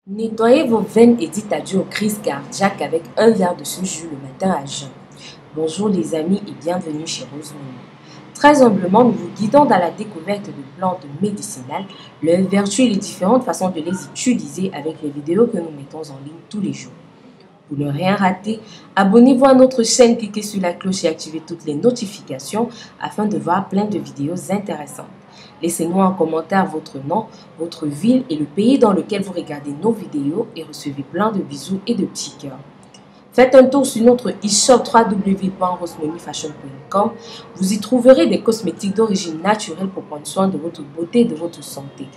Nettoyez vos veines et dites adieu aux crises cardiaques avec un verre de ce jus le matin à jeun. Bonjour les amis et bienvenue chez Rosemary. Très humblement, nous vous guidons dans la découverte de plantes médicinales, leurs vertus et les différentes façons de les utiliser avec les vidéos que nous mettons en ligne tous les jours. Pour ne rien rater, abonnez-vous à notre chaîne, cliquez sur la cloche et activez toutes les notifications afin de voir plein de vidéos intéressantes. Laissez-nous en commentaire votre nom, votre ville et le pays dans lequel vous regardez nos vidéos et recevez plein de bisous et de petits cœurs. Faites un tour sur notre e-shop www.rosemoneyfashion.com. Vous y trouverez des cosmétiques d'origine naturelle pour prendre soin de votre beauté et de votre santé.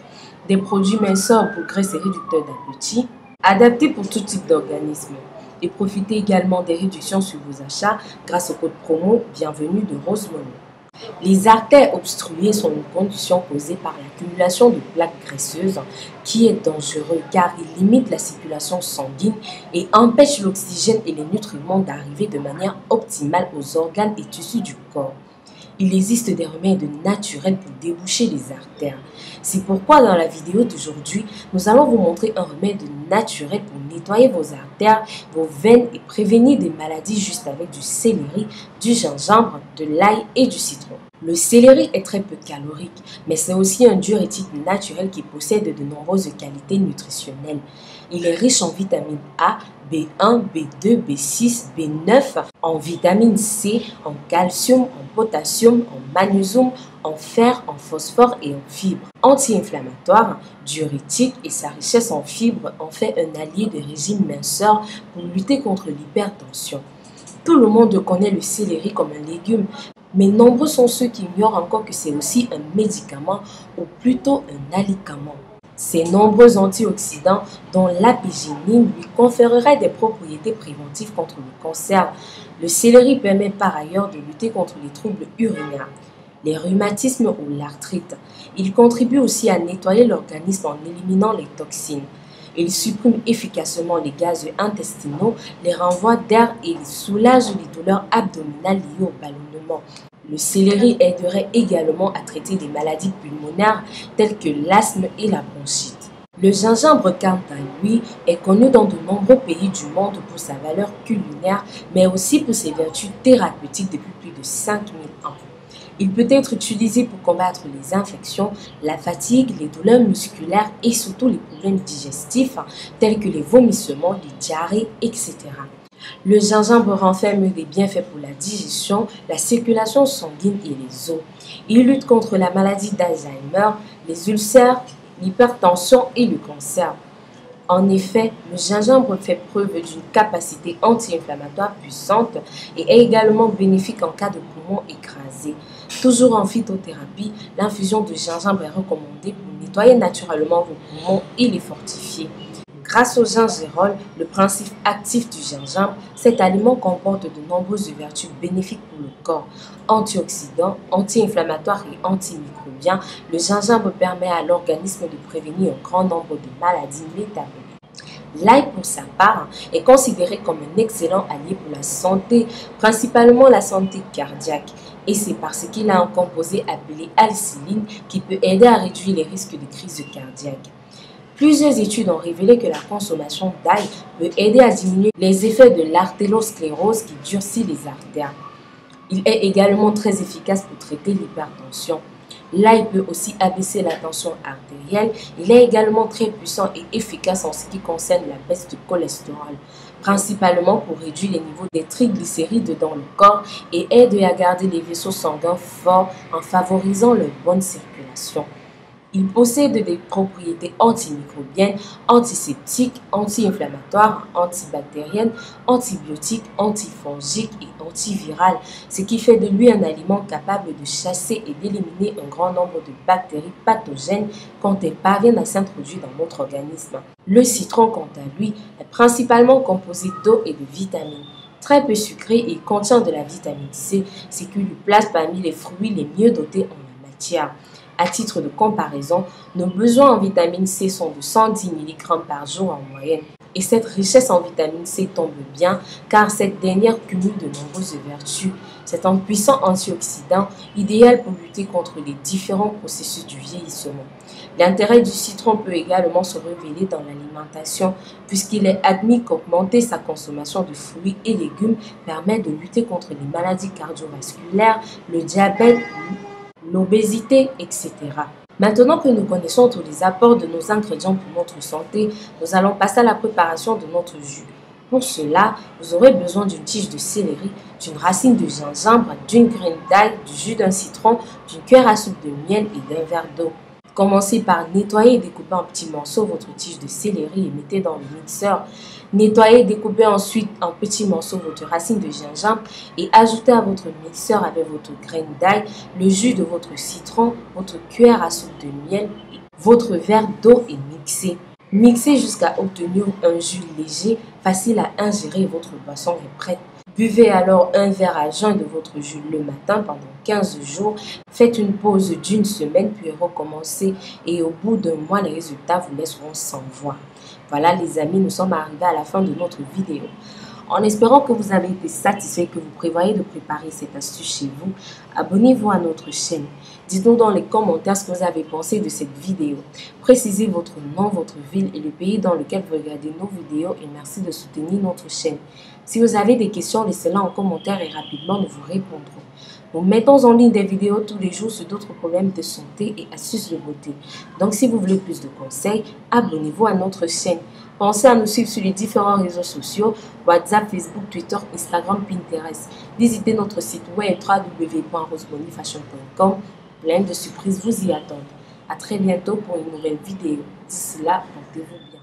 Des produits minceurs pour graisse et réducteurs d'appétit, adaptés pour tout type d'organisme. Et profitez également des réductions sur vos achats grâce au code promo Bienvenue de Rosemary. Les artères obstruées sont une condition causée par l'accumulation de plaques graisseuses qui est dangereux car il limite la circulation sanguine et empêche l'oxygène et les nutriments d'arriver de manière optimale aux organes et tissus du corps. Il existe des remèdes naturels pour déboucher les artères. C'est pourquoi dans la vidéo d'aujourd'hui, nous allons vous montrer un remède naturel pour nettoyer vos artères, vos veines et prévenir des maladies juste avec du céleri, du gingembre, de l'ail et du citron. Le céleri est très peu calorique, mais c'est aussi un diurétique naturel qui possède de nombreuses qualités nutritionnelles. Il est riche en vitamine A, B1, B2, B6, B9, en vitamine C, en calcium, en potassium, en magnésium, en fer, en phosphore et en fibres. Anti-inflammatoire, diurétique et sa richesse en fibres en fait un allié de régime minceur pour lutter contre l'hypertension. Tout le monde connaît le céleri comme un légume, mais nombreux sont ceux qui ignorent encore que c'est aussi un médicament ou plutôt un alicament. Ces nombreux antioxydants, dont l'apigénine, lui conféreraient des propriétés préventives contre le cancer. Le céleri permet par ailleurs de lutter contre les troubles urinaires, les rhumatismes ou l'arthrite. Il contribue aussi à nettoyer l'organisme en éliminant les toxines. Il supprime efficacement les gaz intestinaux, les renvoie d'air et soulage les douleurs abdominales liées au ballonnement. Le céleri aiderait également à traiter des maladies pulmonaires telles que l'asthme et la bronchite. Le gingembre, quant à lui, est connu dans de nombreux pays du monde pour sa valeur culinaire, mais aussi pour ses vertus thérapeutiques depuis plus de 5000 ans. Il peut être utilisé pour combattre les infections, la fatigue, les douleurs musculaires et surtout les problèmes digestifs tels que les vomissements, les diarrhées, etc. Le gingembre renferme des bienfaits pour la digestion, la circulation sanguine et les os. Il lutte contre la maladie d'Alzheimer, les ulcères, l'hypertension et le cancer. En effet, le gingembre fait preuve d'une capacité anti-inflammatoire puissante et est également bénéfique en cas de poumons écrasés. Toujours en phytothérapie, l'infusion de gingembre est recommandée pour nettoyer naturellement vos poumons et les fortifier. Grâce au gingérol, le principe actif du gingembre, cet aliment comporte de nombreuses vertus bénéfiques pour le corps. Antioxydant, anti-inflammatoire et antimicrobien, le gingembre permet à l'organisme de prévenir un grand nombre de maladies métaboliques. L'ail, pour sa part, est considéré comme un excellent allié pour la santé, principalement la santé cardiaque. Et c'est parce qu'il a un composé appelé alcyline qui peut aider à réduire les risques de crise cardiaque. Plusieurs études ont révélé que la consommation d'ail peut aider à diminuer les effets de l'artérosclérose qui durcit les artères. Il est également très efficace pour traiter l'hypertension. L'ail peut aussi abaisser la tension artérielle. Il est également très puissant et efficace en ce qui concerne la baisse du cholestérol, principalement pour réduire les niveaux des triglycérides dans le corps et aide à garder les vaisseaux sanguins forts en favorisant leur bonne circulation. Il possède des propriétés antimicrobiennes, antiseptiques, anti-inflammatoires, antibactériennes, antibiotiques, antifongiques et antivirales, ce qui fait de lui un aliment capable de chasser et d'éliminer un grand nombre de bactéries pathogènes quand elles parviennent à s'introduire dans notre organisme. Le citron, quant à lui, est principalement composé d'eau et de vitamines. Très peu sucré et contient de la vitamine C, ce qui lui place parmi les fruits les mieux dotés en la matière. À titre de comparaison, nos besoins en vitamine C sont de 110 mg par jour en moyenne. Et cette richesse en vitamine C tombe bien car cette dernière cumule de nombreuses vertus. C'est un puissant antioxydant idéal pour lutter contre les différents processus du vieillissement. L'intérêt du citron peut également se révéler dans l'alimentation puisqu'il est admis qu'augmenter sa consommation de fruits et légumes permet de lutter contre les maladies cardiovasculaires, le diabète, l'obésité, etc. Maintenant que nous connaissons tous les apports de nos ingrédients pour notre santé, nous allons passer à la préparation de notre jus. Pour cela, vous aurez besoin d'une tige de céleri, d'une racine de gingembre, d'une graine d'ail, du jus d'un citron, d'une cuillère à soupe de miel et d'un verre d'eau. Commencez par nettoyer et découper en petits morceaux votre tige de céleri et mettez dans le mixeur. Nettoyez et découpez ensuite en petits morceaux votre racine de gingembre et ajoutez à votre mixeur avec votre graine d'ail, le jus de votre citron, votre cuillère à soupe de miel, votre verre d'eau et mixez. Mixez jusqu'à obtenir un jus léger, facile à ingérer et votre boisson est prête. Buvez alors un verre à jeun de votre jus le matin pendant 15 jours. Faites une pause d'une semaine puis recommencez et au bout d'un mois, les résultats vous laisseront sans voix. Voilà les amis, nous sommes arrivés à la fin de notre vidéo. En espérant que vous avez été satisfait, que vous prévoyez de préparer cette astuce chez vous, abonnez-vous à notre chaîne. Dites-nous dans les commentaires ce que vous avez pensé de cette vidéo. Précisez votre nom, votre ville et le pays dans lequel vous regardez nos vidéos et merci de soutenir notre chaîne. Si vous avez des questions, laissez-les en commentaire et rapidement nous vous répondrons. Nous mettons en ligne des vidéos tous les jours sur d'autres problèmes de santé et astuces de beauté. Donc si vous voulez plus de conseils, abonnez-vous à notre chaîne. Pensez à nous suivre sur les différents réseaux sociaux, WhatsApp, Facebook, Twitter, Instagram, Pinterest. Visitez notre site web www.rosebonnyfashion.com. Plein de surprises vous y attendent. À très bientôt pour une nouvelle vidéo. D'ici là, portez-vous bien.